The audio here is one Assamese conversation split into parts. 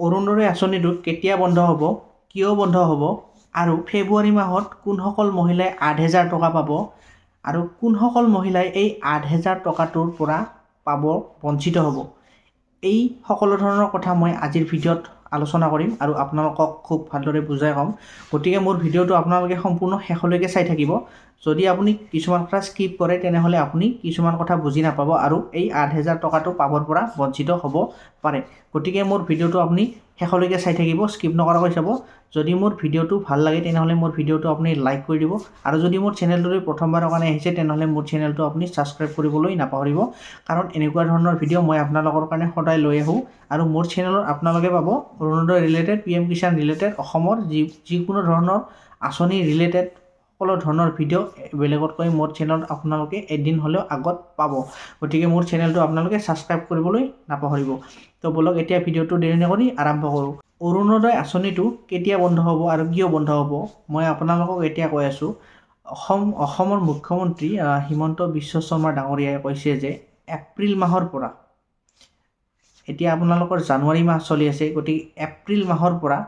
অৰুণোদয় আঁচনিটো কেতিয়া বন্ধ হ'ব, কিয় বন্ধ হ'ব আৰু ফেব্ৰুৱাৰী মাহত কোনসকল মহিলাই ৮,০০০ টকা পাব আৰু কোনসকল মহিলাই এই ৮,০০০ টকাটোৰ পৰা পাব বঞ্চিত হ'ব, এই সকলো ধৰণৰ কথা মই আজিৰ ভিডিঅ'ত আলোচনা কৰিম আৰু আপোনালোকক খুব ভালদৰে বুজাই ক'ম। গতিকে মোৰ ভিডিঅ'টো আপোনালোকে সম্পূৰ্ণ শেষলৈকে চাই থাকিব। যদি আপুনি কিছুমান কথা স্কিপ কৰে তেনেহ'লে আপুনি কিছুমান কথা বুজি নাপাব আৰু এই ৮,০০০ টকাটো পাবৰ পৰা বঞ্চিত হ'ব পাৰে। গতিকে মোৰ ভিডিঅ'টো আপুনি শেষলৈকে চাই থাকিব, স্কিপ নকৰাকৈ চাব। যদি মোৰ ভিডিঅ'টো ভাল লাগে তেনেহ'লে মোৰ ভিডিঅ'টো আপুনি লাইক কৰি দিব আৰু যদি মোৰ চেনেলটোলৈ প্ৰথমবাৰৰ কাৰণে আহিছে তেনেহ'লে মোৰ চেনেলটো আপুনি ছাবস্ক্ৰাইব কৰিবলৈ নাপাহৰিব, কাৰণ এনেকুৱা ধৰণৰ ভিডিঅ' মই আপোনালোকৰ কাৰণে সদায় লৈ আহোঁ আৰু মোৰ চেনেলত আপোনালোকে পাব Orunodoi related, PM Kisan related, অসমৰ যিকোনো ধৰণৰ আঁচনি ৰিলেটেড সকলো ধৰণৰ ভিডিঅ' বেলেগতকৈ মোৰ চেনেলত আপোনালোকে এদিন হ'লেও আগত পাব। গতিকে মোৰ চেনেলটো আপোনালোকে ছাবস্ক্ৰাইব কৰিবলৈ নাপাহৰিব। তো বলক এতিয়া ভিডিঅ'টো দেৰি নকৰি আৰম্ভ কৰোঁ। অৰুণোদয় আঁচনিটো কেতিয়া বন্ধ হ'ব আৰু কিয় বন্ধ হ'ব মই আপোনালোকক এতিয়া কৈ আছোঁ। অসমৰ মুখ্যমন্ত্ৰী হিমন্ত বিশ্ব শৰ্মা ডাঙৰীয়াই কৈছে যে এপ্ৰিল মাহৰ পৰা, এতিয়া আপোনালোকৰ জানুৱাৰী মাহ চলি আছে, গতিকে এপ্ৰিল মাহৰ পৰা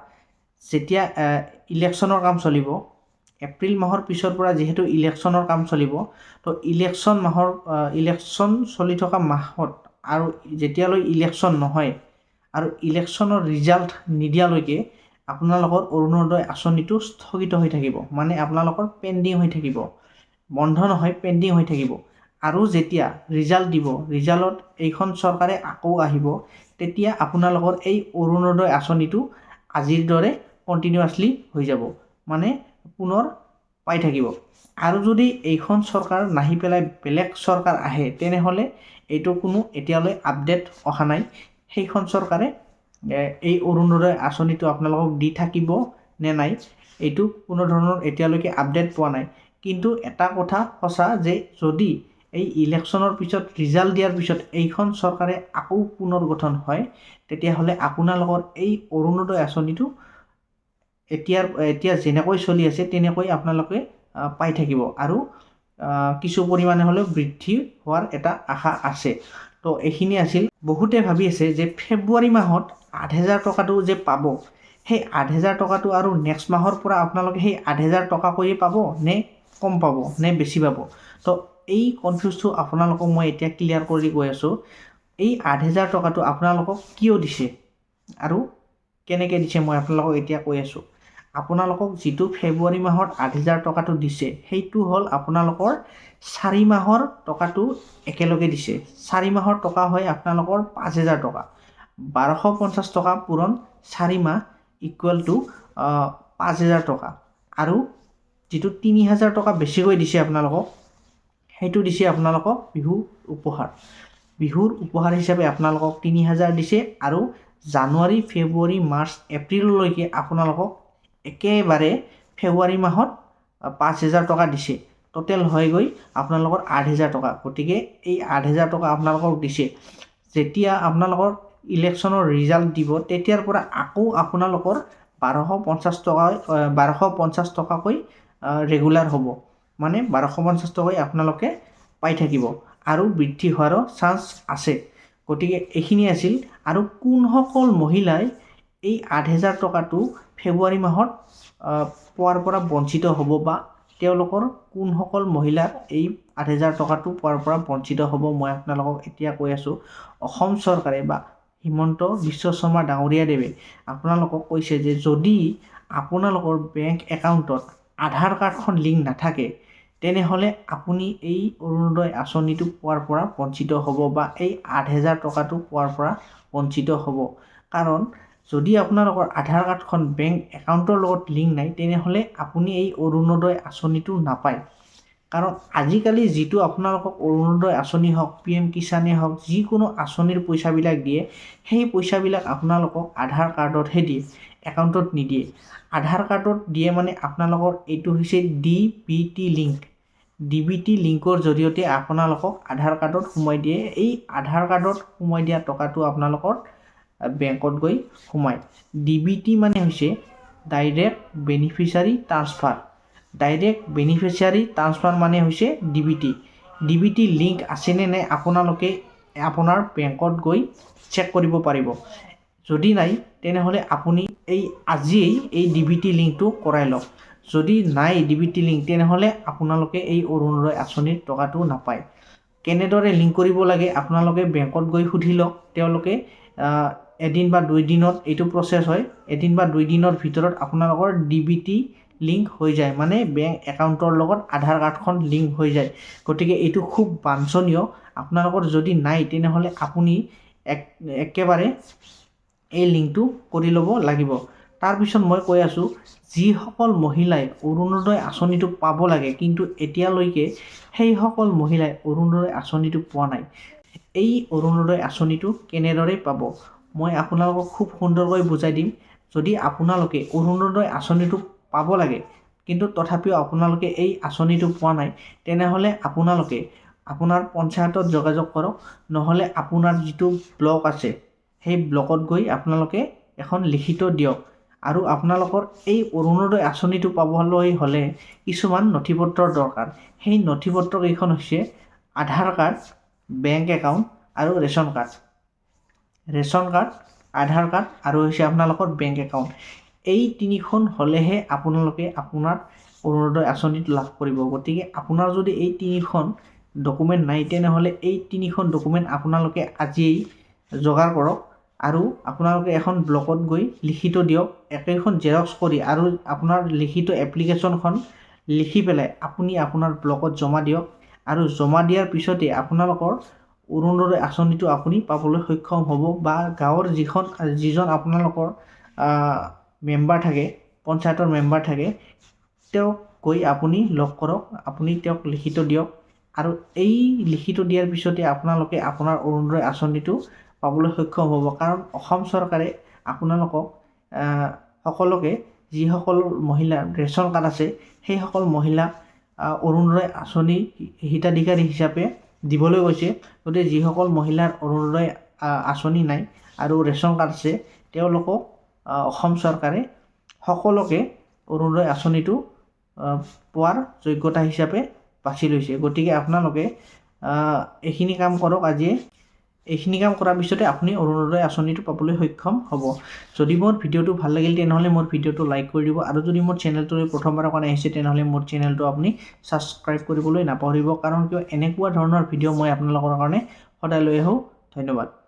যেতিয়া ইলেকশ্যনৰ কাম চলিব, এপ্ৰিল মাহৰ পিছৰ পৰা যিহেতু ইলেকশ্যনৰ কাম চলিব, তো ইলেকশ্যন চলি থকা মাহত আৰু যেতিয়ালৈ ইলেকশ্যন নহয় আৰু ইলেকশ্যনৰ ৰিজাল্ট নিদিয়ালৈকে আপোনালোকৰ অৰুণোদয় আঁচনিটো স্থগিত হৈ থাকিব, মানে আপোনালোকৰ পেণ্ডিং হৈ থাকিব, বন্ধ নহয়, পেণ্ডিং হৈ থাকিব। আৰু যেতিয়া ৰিজাল্ট দিব, ৰিজাল্টত এইখন চৰকাৰে আকৌ আহিব, তেতিয়া আপোনালোকৰ এই অৰুণোদয় আঁচনিটো আজিৰ দৰে কণ্টিনিউৱাছলি হৈ যাব, মানে পুনৰ পাই থাকিব। আৰু যদি এইখন চৰকাৰ নাহি পেলাই বেলেগ চৰকাৰ আহে তেনেহ'লে এইটো কোনো এতিয়ালৈ আপডেট অহা নাই, সেইখন চৰকাৰে এই অৰুণোদয় আঁচনিটো আপোনালোকক দি থাকিব নে নাই এইটো কোনো ধৰণৰ এতিয়ালৈকে আপডেট পোৱা নাই। কিন্তু এটা কথা সঁচা যে যদি এই ইলেকশ্যনৰ পিছত ৰিজাল্ট দিয়াৰ পিছত এইখন চৰকাৰে আকৌ পুনৰ গঠন হয়, তেতিয়াহ'লে আপোনালোকৰ এই অৰুণোদয় আঁচনিটো এতিয়া যেনেকৈ চলি আছে তেনেকৈ আপোনালোকে পাই থাকিব আৰু কিছু পৰিমাণে হ'লেও বৃদ্ধি হোৱাৰ এটা আশা আছে। তো এইখিনি আছিল। বহুতে ভাবি আছে যে ফেব্ৰুৱাৰী মাহত ৮,০০০ টকাটো যে পাব, সেই ৮,০০০ টকাটো আৰু নেক্সট মাহৰ পৰা আপোনালোকে সেই ৮,০০০ টকাকৈয়ে পাব নে কম পাব নে বেছি পাব। তো এই কনফিউজটো আপোনালোকক মই এতিয়া ক্লিয়াৰ কৰি গৈ আছোঁ। এই ৮,০০০ টকাটো আপোনালোকক কিয় দিছে আৰু কেনেকৈ দিছে মই আপোনালোকক এতিয়া কৈ আছোঁ। আপোনালোকক যিটো ফেব্ৰুৱাৰী মাহত ৮,০০০ টকাটো দিছে সেইটো হ'ল আপোনালোকৰ 4 মাহৰ টকাটো একেলগে দিছে। 4 মাহৰ টকা হয় আপোনালোকৰ 5,০০০ টকা, 1,250 টকা পূৰণ 4 মাহ ইকুৱেল টু 5,০০০ টকা। আৰু যিটো 3,০০০ টকা বেছিকৈ দিছে আপোনালোকক, সেইটো দিছে আপোনালোকক বিহুৰ উপহাৰ। বিহুৰ উপহাৰ হিচাপে আপোনালোকক 3,০০০ দিছে আৰু জানুৱাৰী, ফেব্ৰুৱাৰী, মাৰ্চ, এপ্ৰিললৈকে আপোনালোকক একেবাৰে ফেব্ৰুৱাৰী মাহত 5,০০০ টকা দিছে। টোটেল হয়গৈ আপোনালোকৰ 8,০০০ টকা। গতিকে এই 8,০০০ টকা আপোনালোকক দিছে। যেতিয়া আপোনালোকৰ ইলেকশ্যনৰ ৰিজাল্ট দিব তেতিয়াৰ পৰা আকৌ আপোনালোকৰ 1,250 টকাকৈ ৰেগুলাৰ হ'ব, মানে 1,250 টকাকৈ আপোনালোকে পাই থাকিব আৰু বৃদ্ধি হোৱাৰো চান্স আছে। গতিকে এইখিনি আছিল। আৰু কোনসকল মহিলাই এই 8,০০০ টকাটো ফেব্ৰুৱাৰী মাহত পোৱাৰ পৰা বঞ্চিত হ'ব বা তেওঁলোকৰ কোনসকল মহিলাৰ এই 8,০০০ টকাটো পোৱাৰ পৰা বঞ্চিত হ'ব মই আপোনালোকক এতিয়া কৈ আছোঁ। অসম চৰকাৰে বা হিমন্ত বিশ্ব শৰ্মা ডাঙৰীয়াদেৱে আপোনালোকক কৈছে যে যদি আপোনালোকৰ বেংক একাউণ্টত আধাৰ কাৰ্ডখন লিংক নাথাকে তেনেহ'লে আপুনি এই অৰুণোদয় আঁচনিটো পোৱাৰ পৰা বঞ্চিত হ'ব বা এই 8,০০০ টকাটো পোৱাৰ পৰা বঞ্চিত হ'ব। কাৰণ যদি আপোনালোকৰ আধাৰ কাৰ্ডখন বেংক একাউণ্টৰ লগত লিংক নাই তেনেহ'লে আপুনি এই অৰুণোদয় আঁচনিটো নাপায়। কাৰণ আজিকালি যিটো আপোনালোকক অৰুণোদয় আঁচনি হওক, PM কিষাণেই হওক, যিকোনো আঁচনিৰ পইচাবিলাক দিয়ে, সেই পইচাবিলাক আপোনালোকক আধাৰ কাৰ্ডতহে দিয়ে, একাউণ্টত নিদিয়ে। আধাৰ কাৰ্ডত দিয়ে মানে আপোনালোকৰ এইটো হৈছে DBT লিংক। DBT লিংকৰ জৰিয়তে আপোনালোকক আধাৰ কাৰ্ডত সোমাই দিয়ে। এই আধাৰ কাৰ্ডত সোমাই দিয়া টকাটো আপোনালোকৰ বেংকত গৈ সোমায়। DBT মানে হৈছে direct beneficiary transfer. Direct beneficiary transfer মানে হৈছে DBT। DBT লিংক আছেনে নাই আপোনালোকে আপোনাৰ বেংকত গৈ চেক কৰিব পাৰিব। যদি নাই তেনেহ'লে আপুনি আজিয়েই এই DBT লিংকটো কৰাই লওক। যদি নাই DBT লিংক তেনেহ'লে আপোনালোকে এই অৰুণোদয় আঁচনিৰ টকাটো নাপায়। কেনেদৰে লিংক কৰিব লাগে আপোনালোকে বেংকত গৈ সুধি লওক। তেওঁলোকে এদিন বা 2 দিনত এইটো প্ৰচেছ হয়। এদিন বা 2 দিনৰ ভিতৰত আপোনালোকৰ DBT লিংক হৈ যায়, মানে বেংক একাউণ্টৰ লগত আধাৰ কাৰ্ডখন লিংক হৈ যায়। গতিকে এইটো খুব বাঞ্ছনীয়। আপোনালোকৰ যদি নাই তেনেহ'লে আপুনি একেবাৰে এই লিংকটো কৰি ল'ব লাগিব। তাৰপিছত মই কৈ আছোঁ, যিসকল মহিলাই অৰুণোদয় আঁচনিটো পাব লাগে কিন্তু এতিয়ালৈকে সেইসকল মহিলাই অৰুণোদয় আঁচনিটো পোৱা নাই। এই অৰুণোদয় আঁচনিটো কেনেদৰে পাব মই আপোনালোকক খুব সুন্দৰকৈ বুজাই দিম। যদি আপোনালোকে অৰুণোদয় আঁচনিটো পাব লাগে কিন্তু তথাপিও আপোনালোকে এই আঁচনিটো পোৱা নাই, তেনেহ'লে আপোনালোকে আপোনাৰ পঞ্চায়তত যোগাযোগ কৰক, নহ'লে আপোনাৰ যিটো ব্লক আছে সেই ব্লকত গৈ আপোনালোকে এখন লিখিত দিয়ক। আৰু আপোনালোকৰ এই অৰুণোদয় আঁচনিটো পাবলৈ হ'লে কিছুমান নথিপত্ৰৰ দৰকাৰ। সেই নথিপত্ৰকেইখন হৈছে আধাৰ কাৰ্ড, বেংক একাউণ্ট আৰু ৰেচন কাৰ্ড। আধাৰ কাৰ্ড আৰু হৈছে আপোনালোকৰ বেংক একাউণ্ট। এই 3খন হ'লেহে আপোনালোকে আপোনাৰ অৰুণোদয় আঁচনিটো লাভ কৰিব। গতিকে আপোনাৰ যদি এই 3খন ডকুমেণ্ট নাই তেনেহ'লে এই 3খন ডকুমেণ্ট আপোনালোকে আজিয়েই যোগাৰ কৰক আৰু আপোনালোকে এখন ব্লকত গৈ লিখিত দিয়ক। একেখন জেৰক্স কৰি আৰু আপোনাৰ লিখিত এপ্লিকেশ্যনখন লিখি পেলাই আপুনি আপোনাৰ ব্লকত জমা দিয়ক। আৰু জমা দিয়াৰ পিছতে আপোনালোকৰ অৰুণোদয় আঁচনিটো আপুনি পাবলৈ সক্ষম হ'ব। বা গাঁৱৰ যিজন আপোনালোকৰ মেম্বাৰ থাকে, পঞ্চায়তৰ মেম্বাৰ থাকে, তেওঁক গৈ আপুনি লগ কৰক, আপুনি তেওঁক লিখিত দিয়ক। আৰু এই লিখিত দিয়াৰ পিছতে আপোনালোকে আপোনাৰ অৰুণোদয় আঁচনিটো পাবলৈ সক্ষম হ'ব। কাৰণ অসম চৰকাৰে আপোনালোকক সকলোকে, যিসকল মহিলাৰ ৰেচন কাৰ্ড আছে সেইসকল মহিলাক অৰুণোদয় আঁচনি হিতাধিকাৰী হিচাপে দিবলৈ কৈছে। গতিকে যিসকল মহিলাৰ অৰুণোদয় আঁচনি নাই আৰু ৰেচন কাৰ্ড আছে তেওঁলোকক অসম চৰকাৰে সকলোকে অৰুণোদয় আঁচনিটো পোৱাৰ যোগ্যতা হিচাপে বাছি লৈছে। গতিকে আপোনালোকে এইখিনি কাম কৰক আজিয়ে। এইখিনি কাম কৰাৰ পিছতে আপুনি অৰুণোদয় আঁচনিটো পাবলৈ সক্ষম হ'ব। যদি মোৰ ভিডিঅ'টো ভাল লাগিল তেনেহ'লে মোৰ ভিডিঅ'টো লাইক কৰি দিব। আৰু যদি মোৰ চেনেলটোলৈ প্ৰথমবাৰৰ কাৰণে আহিছে তেনেহ'লে মোৰ চেনেলটো আপুনি ছাবস্ক্ৰাইব কৰিবলৈ নাপাহৰিব। কাৰণ কিয় এনেকুৱা ধৰণৰ ভিডিঅ' মই আপোনালোকৰ কাৰণে সদায় লৈ আহোঁ। ধন্যবাদ।